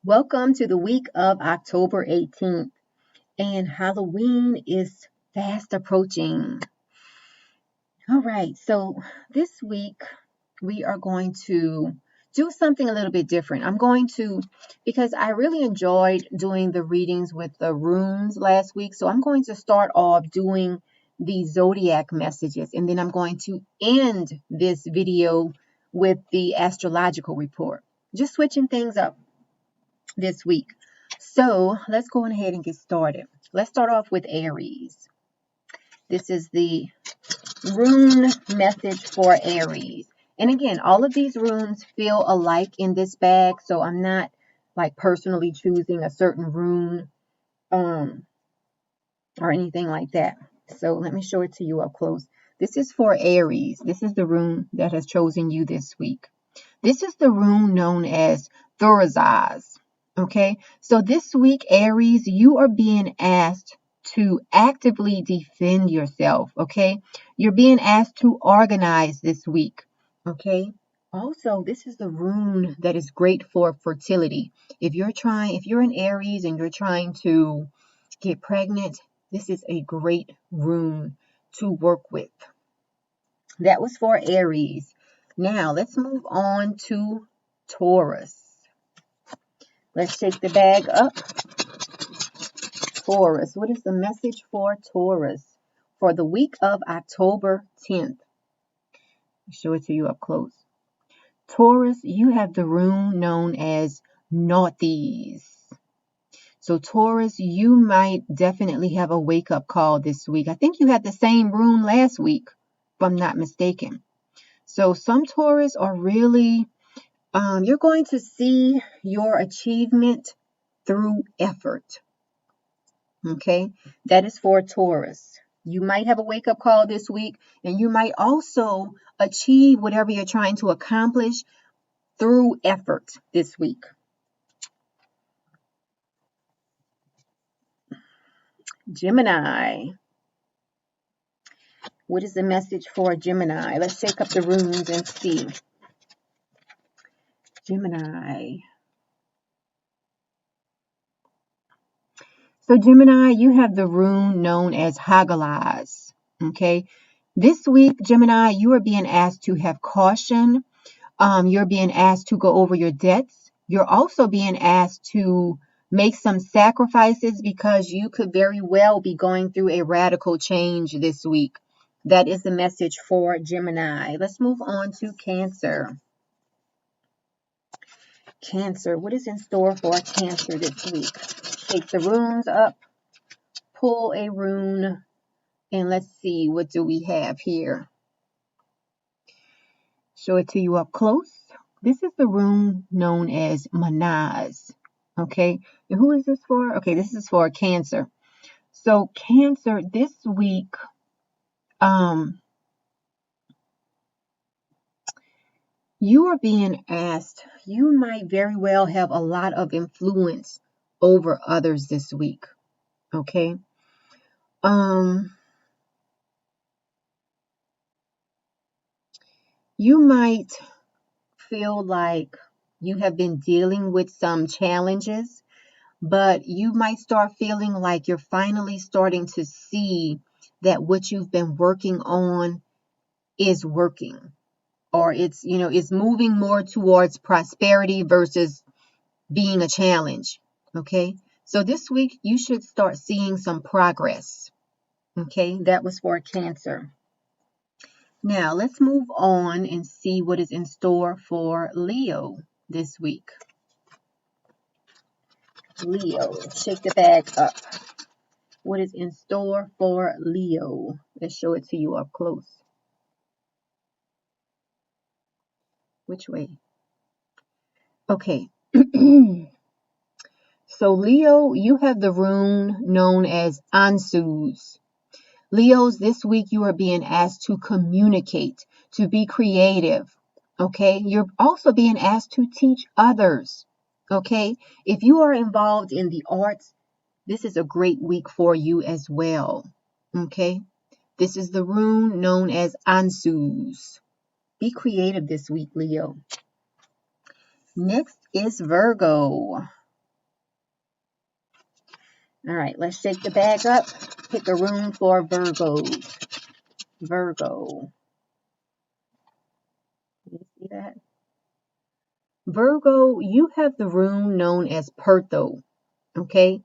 Welcome to the week of October 18th, and Halloween is fast approaching. All right, so this week we are going to do something a little bit different. Because I really enjoyed doing the readings with the runes last week, so I'm going to start off doing the zodiac messages, and then I'm going to end this video with the astrological report. Just switching things up this week. So let's go on ahead and get started. Let's start off with Aries. This is the rune message for Aries. And again, all of these runes feel alike in this bag, so I'm not like personally choosing a certain rune or anything like that. So let me show it to you up close. This is for Aries. This is the rune that has chosen you this week. This is the rune known as Taurus. Okay, so this week, Aries, you are being asked to actively defend yourself. Okay, you're being asked to organize this week. Okay, also, this is the rune that is great for fertility. If you're an Aries and you're trying to get pregnant, this is a great rune to work with. That was for Aries. Now, let's move on to Taurus. Let's shake the bag up. Taurus. What is the message for Taurus for the week of October 10th? I'll show it to you up close. Taurus, you have the rune known as Naughties. So Taurus, you might definitely have a wake-up call this week. I think you had the same rune last week, if I'm not mistaken. So some Taurus are really... you're going to see your achievement through effort. Okay, that is for Taurus. You might have a wake-up call this week, and you might also achieve whatever you're trying to accomplish through effort this week. Gemini. What is the message for Gemini? Let's shake up the runes and see. Gemini. So Gemini, you have the rune known as Hagalaz. Okay. This week, Gemini, you are being asked to have caution. You're being asked to go over your debts. You're also being asked to make some sacrifices because you could very well be going through a radical change this week. That is the message for Gemini. Let's move on to Cancer. Cancer, what is in store for Cancer this week? Take the runes up, pull a rune, and let's see, what do we have here? Show it to you up close. This is the rune known as Manaz. Okay, and who is this for? Okay, this is for Cancer. So Cancer, this week, you are being asked, you might very well have a lot of influence over others this week. Okay. You might feel like you have been dealing with some challenges, but you might start feeling like you're finally starting to see that what you've been working on is working, or it's moving more towards prosperity versus being a challenge. Okay, so this week you should start seeing some progress. Okay, that was for Cancer. Now let's move on and see what is in store for Leo this week. Leo, shake the bag up. What is in store for Leo? Let's show it to you up close. Which way? Okay. So Leo, you have the rune known as Ansus. Leos, this week you are being asked to communicate, to be creative. Okay. You're also being asked to teach others. Okay. If you are involved in the arts, this is a great week for you as well. Okay. This is the rune known as Ansus. Be creative this week, Leo. Next is Virgo. All right, let's shake the bag up. Pick a rune for Virgos. Virgo. You see that? Virgo, you have the rune known as Pertho. Okay.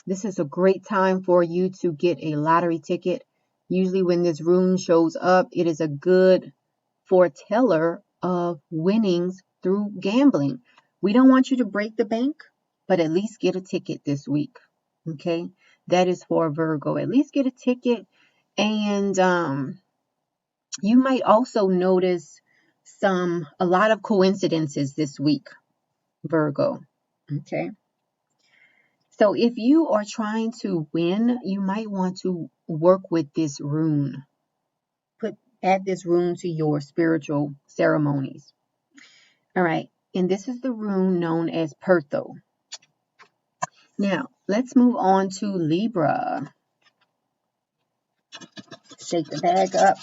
This is a great time for you to get a lottery ticket. Usually when this rune shows up, it is a good foreteller of winnings through gambling. We don't want you to break the bank, but at least get a ticket this week. Okay, that is for Virgo. At least get a ticket, and you might also notice a lot of coincidences this week, Virgo. Okay. So if you are trying to win, you might want to work with this rune. Add this rune to your spiritual ceremonies. All right. And this is the rune known as Pertho. Now, let's move on to Libra. Shake the bag up.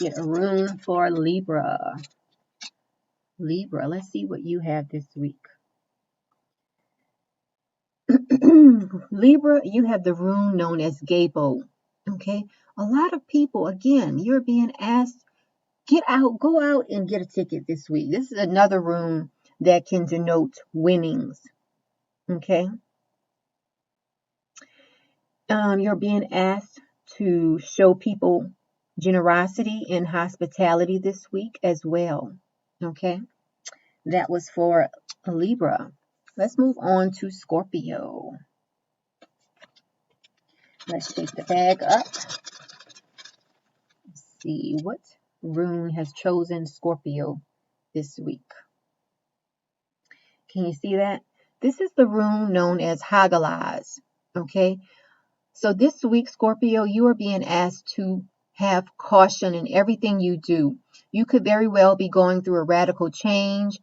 Get a rune for Libra. Libra, let's see what you have this week. Libra, you have the rune known as Gabo. Okay. A lot of people, again, you're being asked, go out and get a ticket this week. This is another rune that can denote winnings. Okay. You're being asked to show people generosity and hospitality this week as well. Okay. That was for Libra. Let's move on to Scorpio. Let's shake the bag up. Let's see what rune has chosen Scorpio this week. Can you see that? This is the rune known as Hagalaz. Okay. So this week, Scorpio, you are being asked to have caution in everything you do. You could very well be going through a radical change.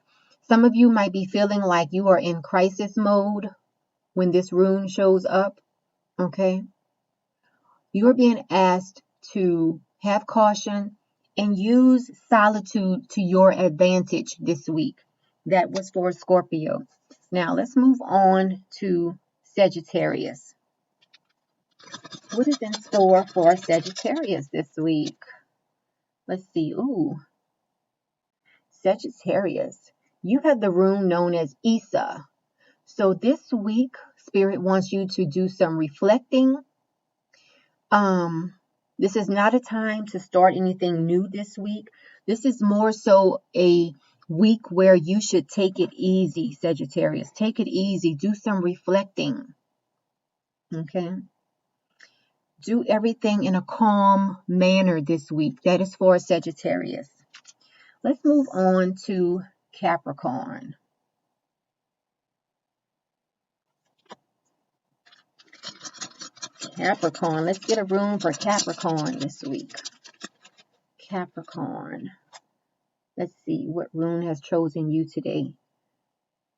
Some of you might be feeling like you are in crisis mode when this rune shows up. Okay. You are being asked to have caution and use solitude to your advantage this week. That was for Scorpio. Now let's move on to Sagittarius. What is in store for Sagittarius this week? Let's see. Ooh. Sagittarius. You have the rune known as Isa. So this week, Spirit wants you to do some reflecting. This is not a time to start anything new this week. This is more so a week where you should take it easy, Sagittarius. Take it easy. Do some reflecting. Okay. Do everything in a calm manner this week. That is for Sagittarius. Let's move on to Capricorn. Capricorn. Let's get a rune for Capricorn this week. Capricorn. Let's see what rune has chosen you today.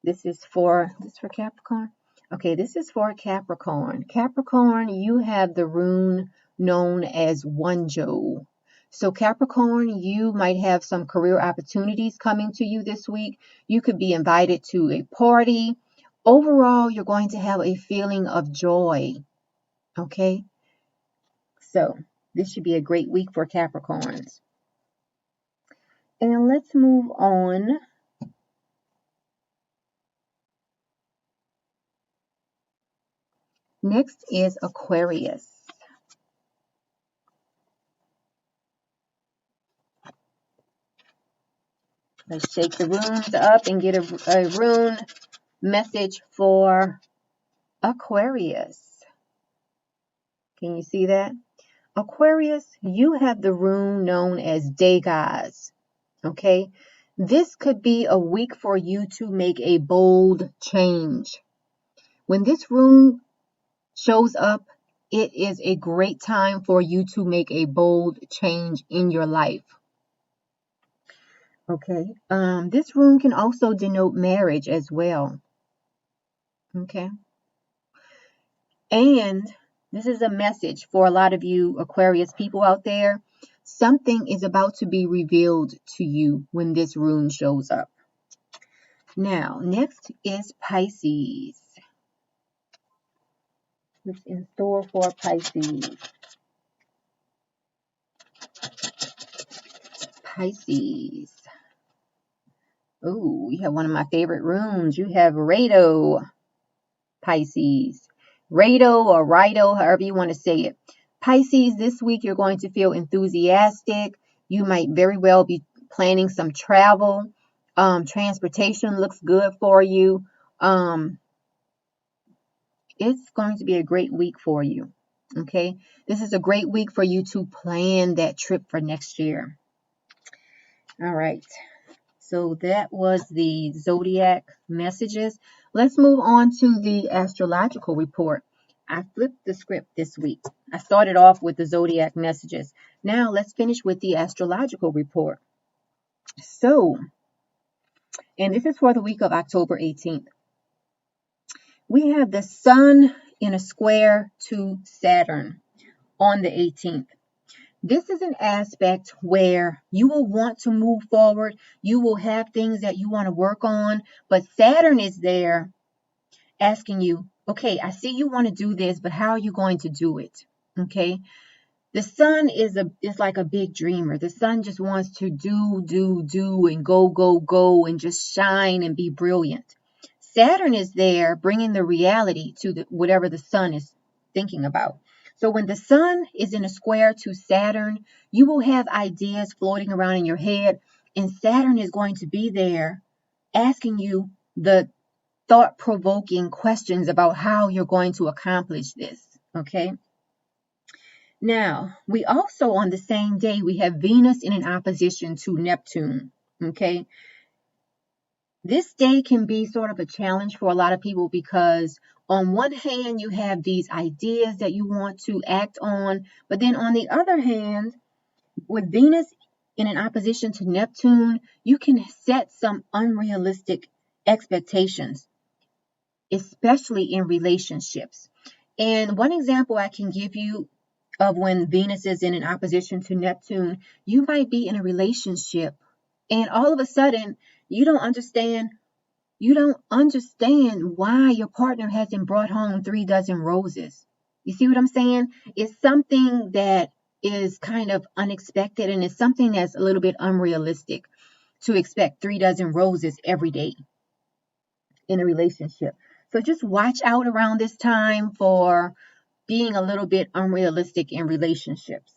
This is for Capricorn. Okay, this is for Capricorn. Capricorn, you have the rune known as Wonjo. So Capricorn, you might have some career opportunities coming to you this week. You could be invited to a party. Overall, you're going to have a feeling of joy. Okay? So this should be a great week for Capricorns. And let's move on. Next is Aquarius. Let's shake the runes up and get a rune message for Aquarius. Can you see that? Aquarius, you have the rune known as Dagaz. Okay? This could be a week for you to make a bold change. When this rune shows up, it is a great time for you to make a bold change in your life. Okay. This rune can also denote marriage as well. Okay. And this is a message for a lot of you Aquarius people out there. Something is about to be revealed to you when this rune shows up. Now, next is Pisces. What's in store for Pisces? Pisces. Oh, you have one of my favorite runes. You have Rado, Pisces. Rado or Rido, however you want to say it. Pisces, this week you're going to feel enthusiastic. You might very well be planning some travel. Transportation looks good for you. It's going to be a great week for you. Okay. This is a great week for you to plan that trip for next year. All right. So that was the zodiac messages. Let's move on to the astrological report. I flipped the script this week. I started off with the zodiac messages. Now let's finish with the astrological report. So, and this is for the week of October 18th. We have the sun in a square to Saturn on the 18th. This is an aspect where you will want to move forward. You will have things that you want to work on, but Saturn is there asking you, okay, I see you want to do this, but how are you going to do it? Okay. The sun is like a big dreamer. The sun just wants to do and go and just shine and be brilliant. Saturn is there bringing the reality to whatever the sun is thinking about. So when the sun is in a square to Saturn, you will have ideas floating around in your head, and Saturn is going to be there asking you the thought-provoking questions about how you're going to accomplish this, okay? Now, we also, on the same day, we have Venus in an opposition to Neptune, okay? This day can be sort of a challenge for a lot of people because on one hand, you have these ideas that you want to act on, but then on the other hand, with Venus in an opposition to Neptune, you can set some unrealistic expectations, especially in relationships. And one example I can give you of when Venus is in an opposition to Neptune, you might be in a relationship and all of a sudden you don't understand why your partner hasn't brought home 3 dozen roses. You see what I'm saying? It's something that is kind of unexpected, and it's something that's a little bit unrealistic to expect 3 dozen roses every day in a relationship. So just watch out around this time for being a little bit unrealistic in relationships.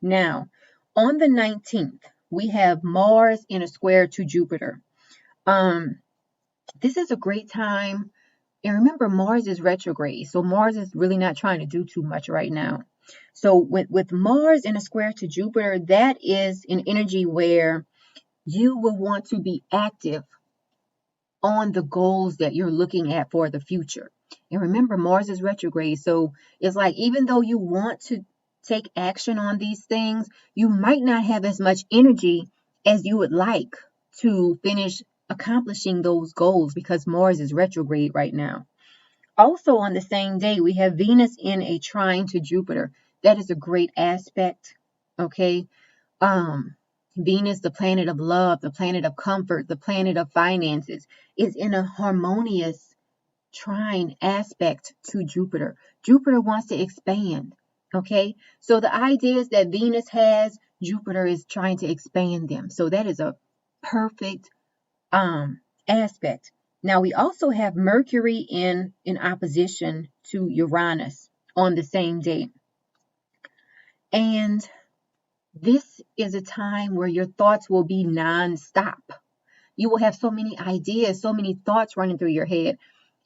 Now, on the 19th, we have Mars in a square to Jupiter. This is a great time. And remember, Mars is retrograde. So Mars is really not trying to do too much right now. So with Mars in a square to Jupiter, that is an energy where you will want to be active on the goals that you're looking at for the future. And remember, Mars is retrograde. So it's like, even though you want to take action on these things, you might not have as much energy as you would like to finish accomplishing those goals because Mars is retrograde right now. Also on the same day, we have Venus in a trine to Jupiter. That is a great aspect. Okay. Venus, the planet of love, the planet of comfort, the planet of finances, is in a harmonious trine aspect to Jupiter. Jupiter wants to expand. Okay. So the ideas that Venus has, Jupiter is trying to expand them. So that is a perfect aspect. Now we also have Mercury in opposition to Uranus on the same day. And this is a time where your thoughts will be nonstop. You will have so many ideas, so many thoughts running through your head.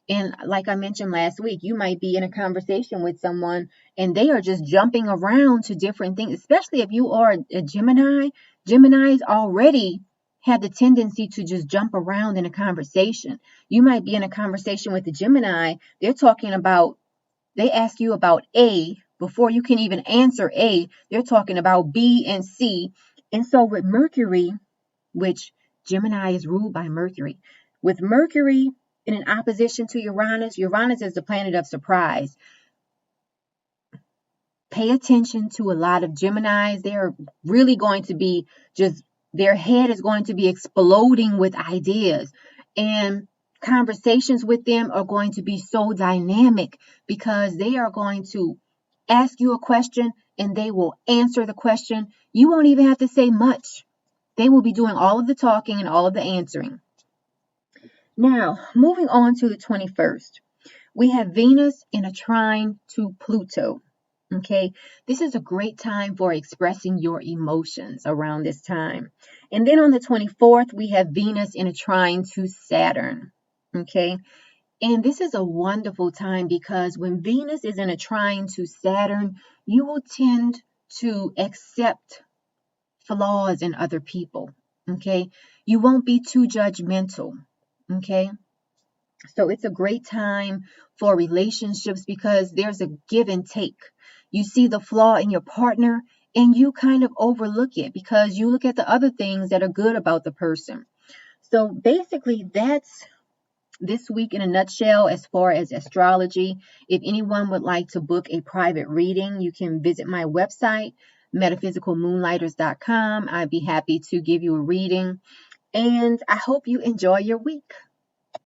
And like I mentioned last week, you might be in a conversation with someone and they are just jumping around to different things, especially if you are a Gemini. Geminis already have the tendency to just jump around in a conversation. You might be in a conversation with a Gemini. They ask you about A. Before you can even answer A, they're talking about B and C. And so with Mercury, which Gemini is ruled by Mercury, with Mercury in an opposition to Uranus, Uranus is the planet of surprise. Pay attention to a lot of Geminis. They're really going to be their head is going to be exploding with ideas. And conversations with them are going to be so dynamic because they are going to ask you a question and they will answer the question. You won't even have to say much. They will be doing all of the talking and all of the answering. Now, moving on to the 21st, we have Venus in a trine to Pluto. Okay, this is a great time for expressing your emotions around this time. And then on the 24th, we have Venus in a trine to Saturn. Okay, and this is a wonderful time because when Venus is in a trine to Saturn, you will tend to accept flaws in other people. Okay, you won't be too judgmental. Okay, so it's a great time for relationships because there's a give and take. You see the flaw in your partner and you kind of overlook it because you look at the other things that are good about the person. So basically, that's this week in a nutshell as far as astrology. If anyone would like to book a private reading, you can visit my website, metaphysicalmoonlighters.com. I'd be happy to give you a reading. And I hope you enjoy your week.